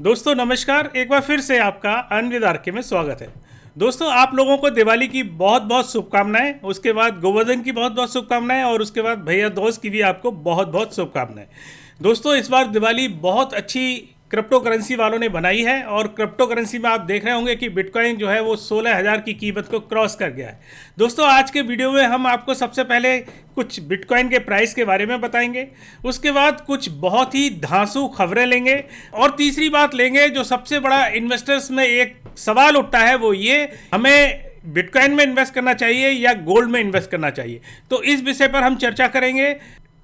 दोस्तों नमस्कार, एक बार फिर से आपका अनविद आरके में स्वागत है। दोस्तों आप लोगों को दिवाली की बहुत बहुत शुभकामनाएं, उसके बाद गोवर्धन की बहुत बहुत शुभकामनाएं और उसके बाद भैया दूज की भी आपको बहुत बहुत शुभकामनाएं। दोस्तों इस बार दिवाली बहुत अच्छी क्रिप्टो करेंसी वालों ने बनाई है और क्रिप्टो करेंसी में आप देख रहे होंगे कि बिटकॉइन जो है वो 16,000 की कीमत को क्रॉस कर गया है। दोस्तों आज के वीडियो में हम आपको सबसे पहले कुछ बिटकॉइन के प्राइस के बारे में बताएंगे, उसके बाद कुछ बहुत ही धांसू खबरें लेंगे और तीसरी बात लेंगे जो सबसे बड़ा इन्वेस्टर्स में एक सवाल उठता है, वो ये हमें बिटकॉइन में इन्वेस्ट करना चाहिए या गोल्ड में इन्वेस्ट करना चाहिए। तो इस विषय पर हम चर्चा करेंगे,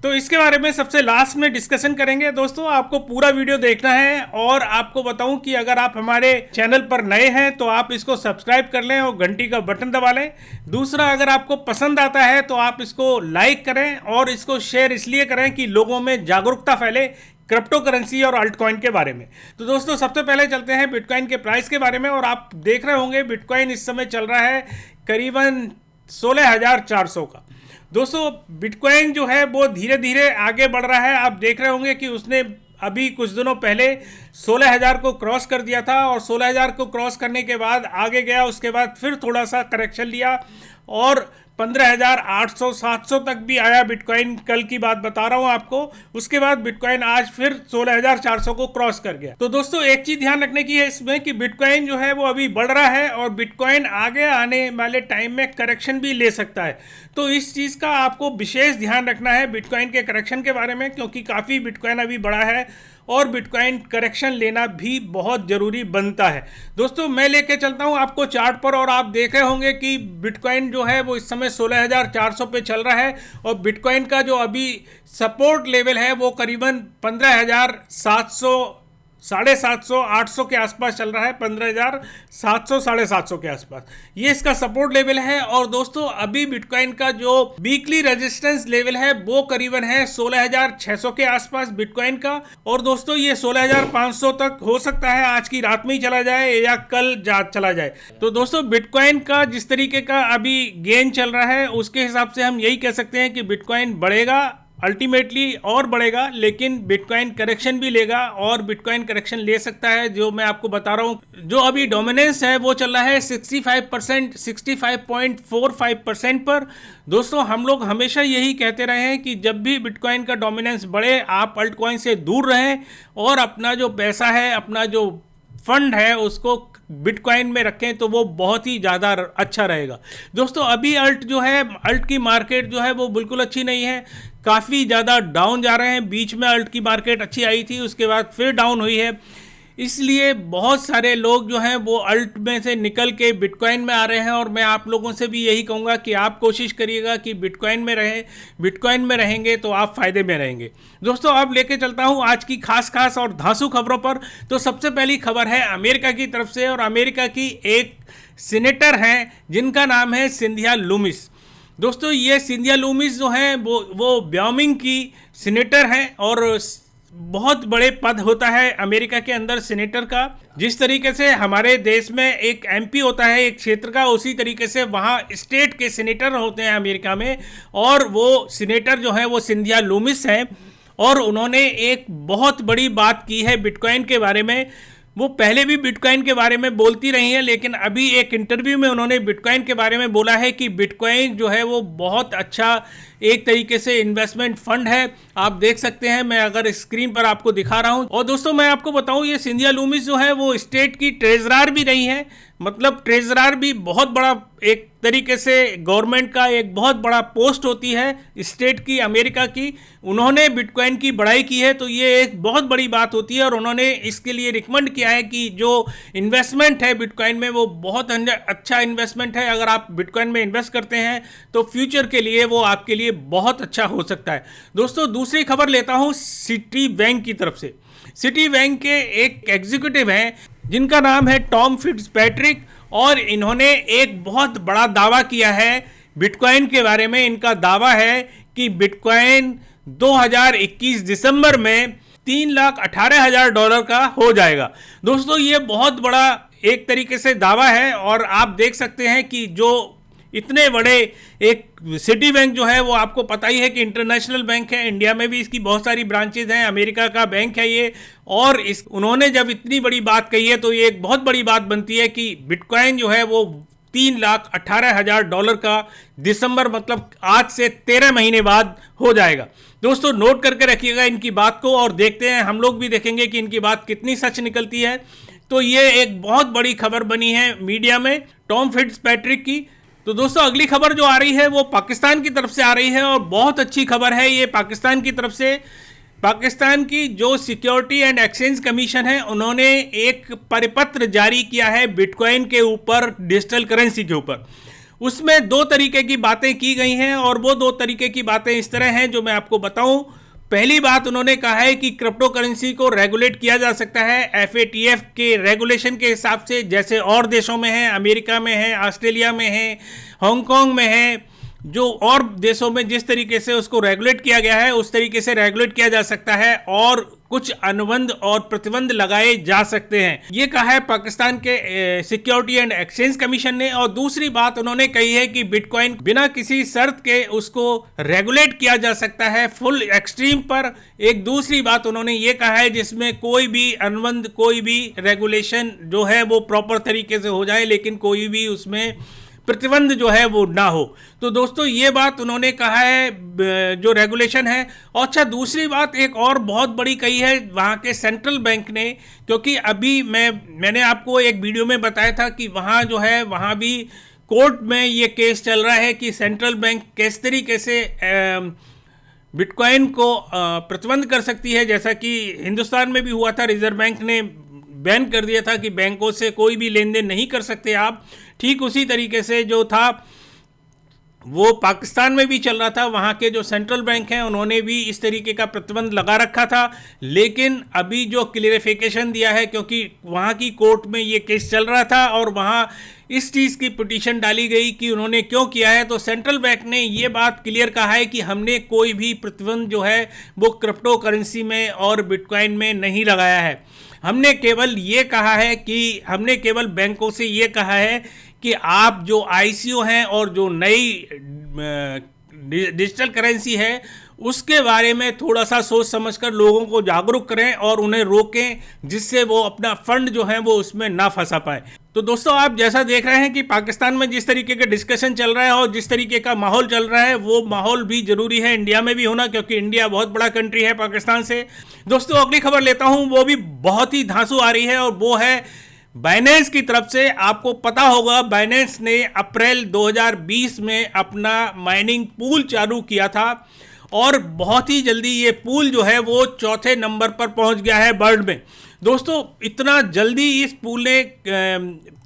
तो इसके बारे में सबसे लास्ट में डिस्कशन करेंगे। दोस्तों आपको पूरा वीडियो देखना है और आपको बताऊं कि अगर आप हमारे चैनल पर नए हैं तो आप इसको सब्सक्राइब कर लें और घंटी का बटन दबा लें। दूसरा, अगर आपको पसंद आता है तो आप इसको लाइक करें और इसको शेयर इसलिए करें कि लोगों में जागरूकता फैले क्रिप्टो करेंसी और अल्टकॉइन के बारे में। तो दोस्तों सबसे पहले चलते हैं बिटकॉइन के प्राइस के बारे में। और आप देख रहे होंगे बिटकॉइन इस समय चल रहा है करीबन 16,400 का। दोस्तों बिटकॉइन जो है वो धीरे धीरे आगे बढ़ रहा है। आप देख रहे होंगे कि उसने अभी कुछ दिनों पहले 16,000 को क्रॉस कर दिया था और 16,000 को क्रॉस करने के बाद आगे गया, उसके बाद फिर थोड़ा सा करेक्शन लिया और 15,800 700 तक भी आया बिटकॉइन। कल की बात बता रहा हूं आपको। उसके बाद बिटकॉइन आज फिर 16,400 को क्रॉस कर गया। तो दोस्तों एक चीज ध्यान रखने की है इसमें कि बिटकॉइन जो है वो अभी बढ़ रहा है और बिटकॉइन आगे आने वाले टाइम में करेक्शन भी ले सकता है। तो इस चीज का आपको विशेष ध्यान रखना है बिटकॉइन के करेक्शन के बारे में, क्योंकि काफी बिटकॉइन अभी बढ़ा है और बिटकॉइन करेक्शन लेना भी बहुत ज़रूरी बनता है। दोस्तों मैं लेके चलता हूं आपको चार्ट पर और आप देख रहे होंगे कि बिटकॉइन जो है वो इस समय 16,400 पे चल रहा है और बिटकॉइन का जो अभी सपोर्ट लेवल है वो करीबन 15,700 750 800 के आसपास चल रहा है। 15,700 750 के आसपास ये इसका सपोर्ट लेवल है। और दोस्तों अभी बिटकॉइन का जो वीकली रेजिस्टेंस लेवल है वो करीबन है 16,600 के आसपास बिटकॉइन का। और दोस्तों ये 16,500 तक हो सकता है आज की रात में ही चला जाए या कल चला जाए। तो दोस्तों बिटकॉइन का जिस तरीके का अभी गेन चल रहा है उसके हिसाब से हम यही कह सकते हैं कि बिटकॉइन बढ़ेगा अल्टीमेटली और बढ़ेगा, लेकिन बिटकॉइन करेक्शन भी लेगा और बिटकॉइन करेक्शन ले सकता है। जो मैं आपको बता रहा हूँ जो अभी डोमिनेंस है वो चल रहा है 65% 65.45% पर। दोस्तों हम लोग हमेशा यही कहते रहे हैं कि जब भी बिटकॉइन का डोमिनेंस बढ़े आप अल्टकॉइन से दूर रहें और अपना जो पैसा है, अपना जो फंड है उसको बिटकॉइन में रखें तो वो बहुत ही ज़्यादा अच्छा रहेगा। दोस्तों अभी अल्ट जो है, अल्ट की मार्केट जो है वो बिल्कुल अच्छी नहीं है, काफ़ी ज़्यादा डाउन जा रहे हैं। बीच में अल्ट की मार्केट अच्छी आई थी, उसके बाद फिर डाउन हुई है। इसलिए बहुत सारे लोग जो हैं वो अल्ट में से निकल के बिटकॉइन में आ रहे हैं और मैं आप लोगों से भी यही कहूँगा कि आप कोशिश करिएगा कि बिटकॉइन में रहें। बिटकॉइन में रहेंगे तो आप फ़ायदे में रहेंगे। दोस्तों अब लेके चलता हूँ आज की खास और धांसू खबरों पर। तो सबसे पहली खबर है अमेरिका की तरफ से और अमेरिका की एक सीनेटर हैं जिनका नाम है सिंधिया लूमिस। दोस्तों ये सिंधिया लूमिस जो हैं वो व्योमिंग की सीनेटर हैं और बहुत बड़े पद होता है अमेरिका के अंदर सीनेटर का। जिस तरीके से हमारे देश में एक एमपी होता है एक क्षेत्र का, उसी तरीके से वहाँ स्टेट के सीनेटर होते हैं अमेरिका में। और वो सीनेटर जो है वो सिंधिया लूमिस हैं और उन्होंने एक बहुत बड़ी बात की है बिटकॉइन के बारे में। वो पहले भी बिटकॉइन के बारे में बोलती रही हैं, लेकिन अभी एक इंटरव्यू में उन्होंने बिटकॉइन के बारे में बोला है कि बिटकॉइन जो है वो बहुत अच्छा एक तरीके से इन्वेस्टमेंट फंड है। आप देख सकते हैं, मैं अगर स्क्रीन पर आपको दिखा रहा हूं। और दोस्तों मैं आपको बताऊं ये सिंधिया लूमिस जो है वो स्टेट की ट्रेजरर भी रही है। मतलब ट्रेजरर भी बहुत बड़ा एक तरीके से गवर्नमेंट का एक बहुत बड़ा पोस्ट होती है स्टेट की, अमेरिका की। उन्होंने बिटकॉइन की बढ़ाई की है तो ये एक बहुत बड़ी बात होती है और उन्होंने इसके लिए रिकमेंड किया है कि जो इन्वेस्टमेंट है बिटकॉइन में वो बहुत अच्छा इन्वेस्टमेंट है। अगर आप बिटकॉइन में इन्वेस्ट करते हैं तो फ्यूचर के लिए वो आपके लिए बहुत अच्छा हो सकता है। दोस्तों दूसरी खबर लेता हूँ सिटी बैंक की तरफ से। सिटी बैंक के एक एग्जीक्यूटिव हैं जिनका नाम है टॉम फिट्जपैट्रिक और इन्होंने एक बहुत बड़ा दावा किया है बिटकॉइन के बारे में। इनका दावा है कि बिटकॉइन 2021 दिसंबर में $3,18,000 का हो जाएगा। दोस्तों ये बहुत बड़ा एक तरीके से दावा है और आप देख सकते हैं कि जो इतने बड़े एक सिटी बैंक जो है वो आपको पता ही है कि इंटरनेशनल बैंक है, इंडिया में भी इसकी बहुत सारी ब्रांचेज हैं, अमेरिका का बैंक है ये। और उन्होंने जब इतनी बड़ी बात कही है तो ये एक बहुत बड़ी बात बनती है कि बिटकॉइन जो है वो $3,18,000 का दिसंबर मतलब आज से 13 महीने बाद हो जाएगा। दोस्तों नोट करके रखिएगा इनकी बात को, और देखते हैं, हम लोग भी देखेंगे कि इनकी बात कितनी सच निकलती है। तो ये एक बहुत बड़ी खबर बनी है मीडिया में टॉम फिट्जपैट्रिक की। तो दोस्तों अगली खबर जो आ रही है वो पाकिस्तान की तरफ से आ रही है, और बहुत अच्छी खबर है ये पाकिस्तान की तरफ से। पाकिस्तान की जो सिक्योरिटी एंड एक्सचेंज कमीशन है उन्होंने एक परिपत्र जारी किया है बिटकॉइन के ऊपर, डिजिटल करेंसी के ऊपर। उसमें दो तरीके की बातें की गई हैं, और वो दो तरीके की बातें इस तरह हैं जो मैं आपको बताऊं। पहली बात उन्होंने कहा है कि क्रिप्टो करेंसी को रेगुलेट किया जा सकता है FATF के रेगुलेशन के हिसाब से, जैसे और देशों में है, अमेरिका में है, ऑस्ट्रेलिया में है, हांगकांग में है। जो और देशों में जिस तरीके से उसको रेगुलेट किया गया है उस तरीके से रेगुलेट किया जा सकता है, और कुछ अनुबंध और प्रतिबंध लगाए जा सकते हैं, ये कहा है पाकिस्तान के सिक्योरिटी एंड एक्सचेंज कमीशन ने। और दूसरी बात उन्होंने कही है कि बिटकॉइन बिना किसी शर्त के उसको रेगुलेट किया जा सकता है फुल एक्सट्रीम पर। एक दूसरी बात उन्होंने ये कहा है जिसमें कोई भी अनुबंध, कोई भी रेगुलेशन जो है वो प्रॉपर तरीके से हो जाए, लेकिन कोई भी उसमें प्रतिबंध जो है वो ना हो। तो दोस्तों ये बात उन्होंने कहा है जो रेगुलेशन है। और अच्छा, दूसरी बात एक और बहुत बड़ी कही है वहाँ के सेंट्रल बैंक ने, क्योंकि अभी मैंने आपको एक वीडियो में बताया था कि वहाँ जो है वहाँ भी कोर्ट में ये केस चल रहा है कि सेंट्रल बैंक किस तरीके से बिटकॉइन को प्रतिबंध कर सकती है। जैसा कि हिंदुस्तान में भी हुआ था, रिजर्व बैंक ने बैन कर दिया था कि बैंकों से कोई भी लेन देन नहीं कर सकते आप। ठीक उसी तरीके से जो था वो पाकिस्तान में भी चल रहा था। वहाँ के जो सेंट्रल बैंक हैं उन्होंने भी इस तरीके का प्रतिबंध लगा रखा था, लेकिन अभी जो क्लियरिफिकेशन दिया है, क्योंकि वहाँ की कोर्ट में ये केस चल रहा था और वहाँ इस चीज़ की पिटीशन डाली गई कि उन्होंने क्यों किया है, तो सेंट्रल बैंक ने ये बात क्लियर कहा है कि हमने कोई भी प्रतिबंध जो है वो क्रिप्टो करेंसी में और बिटकॉइन में नहीं लगाया है। हमने केवल ये कहा है कि हमने केवल बैंकों से ये कहा है कि आप जो ICO हैं और जो नई डिजिटल करेंसी है उसके बारे में थोड़ा सा सोच समझकर लोगों को जागरूक करें और उन्हें रोकें, जिससे वो अपना फंड जो है वो उसमें ना फंसा पाए। तो दोस्तों आप जैसा देख रहे हैं कि पाकिस्तान में जिस तरीके का डिस्कशन चल रहा है और जिस तरीके का माहौल चल रहा है, वो माहौल भी जरूरी है इंडिया में भी होना, क्योंकि इंडिया बहुत बड़ा कंट्री है पाकिस्तान से। दोस्तों अगली खबर लेता हूं, वो भी बहुत ही धांसू आ रही है, और वो है बाइनेंस की तरफ से। आपको पता होगा बाइनेंस ने अप्रैल 2020 में अपना माइनिंग पूल चालू किया था, और बहुत ही जल्दी ये पूल जो है वो चौथे नंबर पर पहुंच गया है वर्ल्ड में। दोस्तों इतना जल्दी इस पूल ने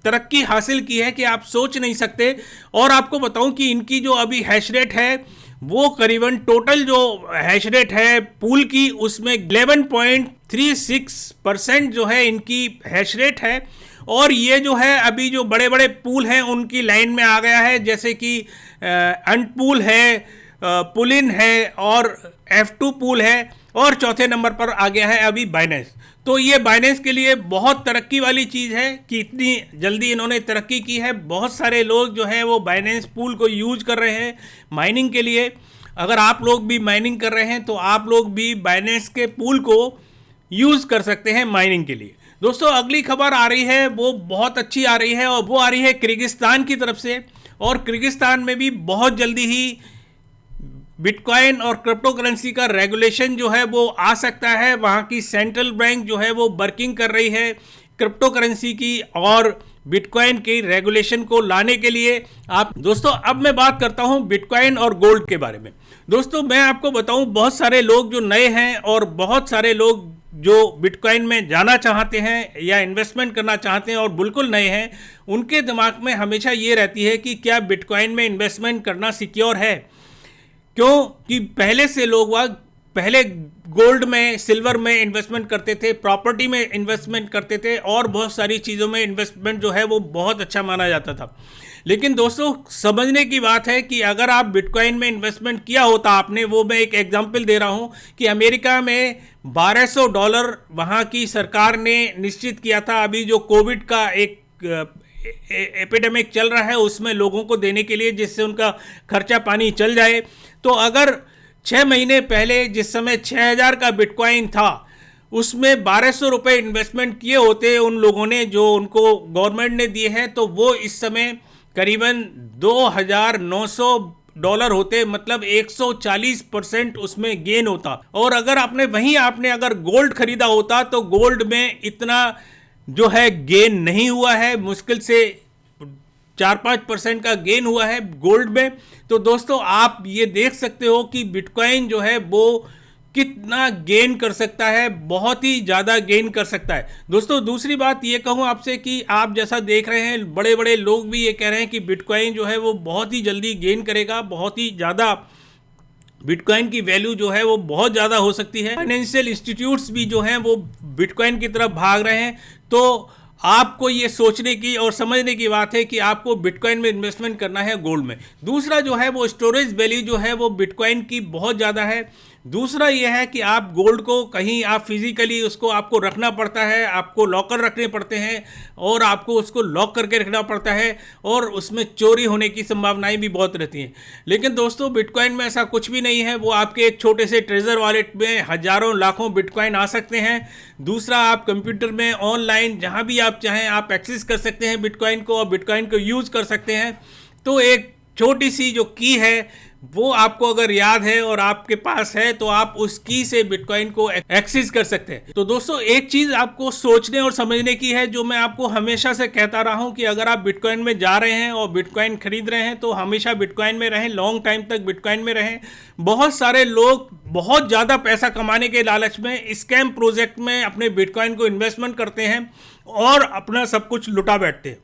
तरक्की हासिल की है कि आप सोच नहीं सकते। और आपको बताऊं कि इनकी जो अभी हैश रेट है वो करीबन टोटल जो हैश रेट है पूल की उसमें 11.36% जो है इनकी हैश रेट है। और ये जो है अभी जो बड़े बड़े पूल हैं उनकी लाइन में आ गया है, जैसे कि अंटपूल है, पुलिन है और F2 पूल है, और चौथे नंबर पर आ गया है अभी बाइनेंस। तो ये बाइनेंस के लिए बहुत तरक्की वाली चीज़ है कि इतनी जल्दी इन्होंने तरक्की की है। बहुत सारे लोग जो हैं वो बाइनेंस पूल को यूज कर रहे हैं माइनिंग के लिए। अगर आप लोग भी माइनिंग कर रहे हैं तो आप लोग भी बाइनेंस के पूल को यूज़ कर सकते हैं माइनिंग के लिए। दोस्तों अगली खबर आ रही है वो बहुत अच्छी आ रही है, और वो आ रही है किर्गिस्तान की तरफ से। और किर्गिस्तान में भी बहुत जल्दी ही बिटकॉइन और क्रिप्टो करेंसी का रेगुलेशन जो है वो आ सकता है। वहाँ की सेंट्रल बैंक जो है वो वर्किंग कर रही है क्रिप्टो करेंसी की और बिटकॉइन की रेगुलेशन को लाने के लिए। आप दोस्तों अब मैं बात करता हूँ बिटकॉइन और गोल्ड के बारे में। दोस्तों मैं आपको बताऊँ, बहुत सारे लोग जो नए हैं और बहुत सारे लोग जो बिटकॉइन में जाना चाहते हैं या इन्वेस्टमेंट करना चाहते हैं और बिल्कुल नए हैं, उनके दिमाग में हमेशा ये रहती है कि क्या बिटकॉइन में इन्वेस्टमेंट करना सिक्योर है। क्योंकि पहले से लोग पहले गोल्ड में, सिल्वर में इन्वेस्टमेंट करते थे, प्रॉपर्टी में इन्वेस्टमेंट करते थे, और बहुत सारी चीज़ों में इन्वेस्टमेंट जो है वो बहुत अच्छा माना जाता था। लेकिन दोस्तों समझने की बात है कि अगर आप बिटकॉइन में इन्वेस्टमेंट किया होता आपने, वो मैं एक एग्जांपल दे रहा हूँ कि अमेरिका में $1200 वहाँ की सरकार ने निश्चित किया था। अभी जो कोविड का एपिडेमिक चल रहा है उसमें लोगों को देने के लिए, जिससे उनका खर्चा पानी चल जाए। तो अगर 6 महीने पहले जिस समय 6000 का बिटकॉइन था उसमें 1200 रुपये इन्वेस्टमेंट किए होते उन लोगों ने जो उनको गवर्नमेंट ने दिए हैं, तो वो इस समय करीबन $2900 होते, मतलब 140% उसमें गेन होता। और अगर आपने अगर गोल्ड खरीदा होता तो गोल्ड में इतना जो है गेन नहीं हुआ है, मुश्किल से 4-5% का गेन हुआ है गोल्ड में। तो दोस्तों आप ये देख सकते हो कि बिटकॉइन जो है वो कितना गेन कर सकता है, बहुत ही ज़्यादा गेन कर सकता है। दोस्तों दूसरी बात ये कहूँ आपसे कि आप जैसा देख रहे हैं बड़े बड़े लोग भी ये कह रहे हैं कि बिटकॉइन जो है वो बहुत ही जल्दी गेन करेगा, बहुत ही ज़्यादा बिटकॉइन की वैल्यू जो है वो बहुत ज़्यादा हो सकती है। फाइनेंशियल इंस्टीट्यूट्स भी जो हैं वो बिटकॉइन की तरफ भाग रहे हैं। तो आपको ये सोचने की और समझने की बात है कि आपको बिटकॉइन में इन्वेस्टमेंट करना है गोल्ड में। दूसरा जो है वो स्टोरेज वैल्यू जो है वो बिटकॉइन की बहुत ज़्यादा है। दूसरा ये है कि आप गोल्ड को कहीं आप फिजिकली उसको आपको रखना पड़ता है, आपको लॉकर रखने पड़ते हैं और आपको उसको लॉक करके रखना पड़ता है और उसमें चोरी होने की संभावनाएं भी बहुत रहती हैं। लेकिन दोस्तों बिटकॉइन में ऐसा कुछ भी नहीं है, वो आपके एक छोटे से ट्रेजर वॉलेट में हजारों लाखों बिटकॉइन आ सकते हैं। दूसरा आप कंप्यूटर में ऑनलाइन जहाँ भी आप चाहें आप एक्सेस कर सकते हैं बिटकॉइन को और बिटकॉइन को यूज़ कर सकते हैं। तो एक छोटी सी जो की है वो आपको अगर याद है और आपके पास है तो आप उस की से बिटकॉइन को एक्सेस कर सकते हैं। तो दोस्तों एक चीज आपको सोचने और समझने की है, जो मैं आपको हमेशा से कहता रहा हूं कि अगर आप बिटकॉइन में जा रहे हैं और बिटकॉइन खरीद रहे हैं तो हमेशा बिटकॉइन में रहें, लॉन्ग टाइम तक बिटकॉइन में रहें। बहुत सारे लोग बहुत ज़्यादा पैसा कमाने के लालच में स्कैम प्रोजेक्ट में अपने बिटकॉइन को इन्वेस्टमेंट करते हैं और अपना सब कुछ लुटा बैठते हैं।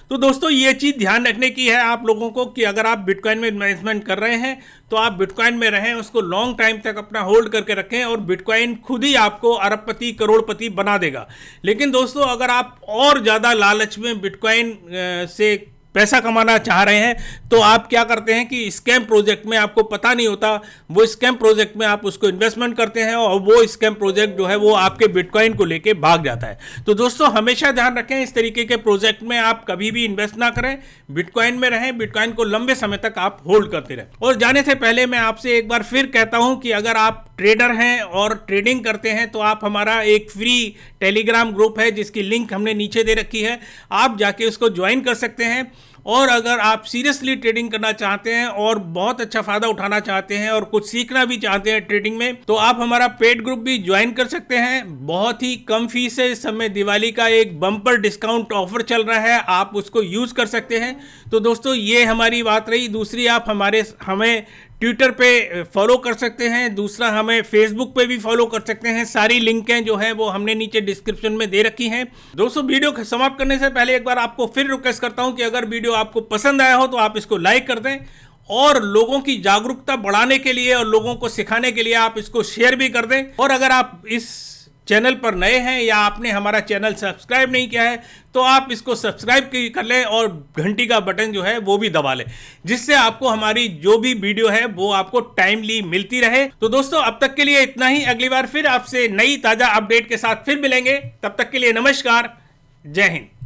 तो दोस्तों ये चीज़ ध्यान रखने की है आप लोगों को कि अगर आप बिटकॉइन में इन्वेस्टमेंट कर रहे हैं तो आप बिटकॉइन में रहें, उसको लॉन्ग टाइम तक अपना होल्ड करके रखें और बिटकॉइन खुद ही आपको अरबपति करोड़पति बना देगा। लेकिन दोस्तों अगर आप और ज़्यादा लालच में बिटकॉइन से पैसा कमाना चाह रहे हैं तो आप क्या करते हैं कि स्कैम प्रोजेक्ट में, आपको पता नहीं होता, वो स्कैम प्रोजेक्ट में आप उसको इन्वेस्टमेंट करते हैं और वो स्कैम प्रोजेक्ट जो है वो आपके बिटकॉइन को लेके भाग जाता है। तो दोस्तों हमेशा ध्यान रखें इस तरीके के प्रोजेक्ट में आप कभी भी इन्वेस्ट ना करें, बिटकॉइन में रहें, बिटकॉइन को लंबे समय तक आप होल्ड करते रहें। और जाने से पहले मैं आपसे एक बार फिर कहता हूं कि अगर आप ट्रेडर हैं और ट्रेडिंग करते हैं तो आप हमारा एक फ्री टेलीग्राम ग्रुप है जिसकी लिंक हमने नीचे दे रखी है, आप जाके उसको ज्वाइन कर सकते हैं। और अगर आप सीरियसली ट्रेडिंग करना चाहते हैं और बहुत अच्छा फायदा उठाना चाहते हैं और कुछ सीखना भी चाहते हैं ट्रेडिंग में, तो आप हमारा पेड ग्रुप भी ज्वाइन कर सकते हैं। बहुत ही कम फीस है, इस समय दिवाली का एक बम्पर डिस्काउंट ऑफर चल रहा है, आप उसको यूज कर सकते हैं। तो दोस्तों ये हमारी बात रही। दूसरी आप हमें ट्विटर पे फॉलो कर सकते हैं, दूसरा हमें फेसबुक पे भी फॉलो कर सकते हैं। सारी लिंकें जो है वो हमने नीचे डिस्क्रिप्शन में दे रखी हैं। दोस्तों वीडियो समाप्त करने से पहले एक बार आपको फिर रिक्वेस्ट करता हूं कि अगर वीडियो आपको पसंद आया हो तो आप इसको लाइक कर दें और लोगों की जागरूकता बढ़ाने के लिए और लोगों को सिखाने के लिए आप इसको शेयर भी कर दें। और अगर आप इस चैनल पर नए हैं या आपने हमारा चैनल सब्सक्राइब नहीं किया है तो आप इसको सब्सक्राइब कर लें और घंटी का बटन जो है वो भी दबा लें, जिससे आपको हमारी जो भी वीडियो है वो आपको टाइमली मिलती रहे। तो दोस्तों अब तक के लिए इतना ही, अगली बार फिर आपसे नई ताजा अपडेट के साथ फिर मिलेंगे। तब तक के लिए नमस्कार, जय हिंद।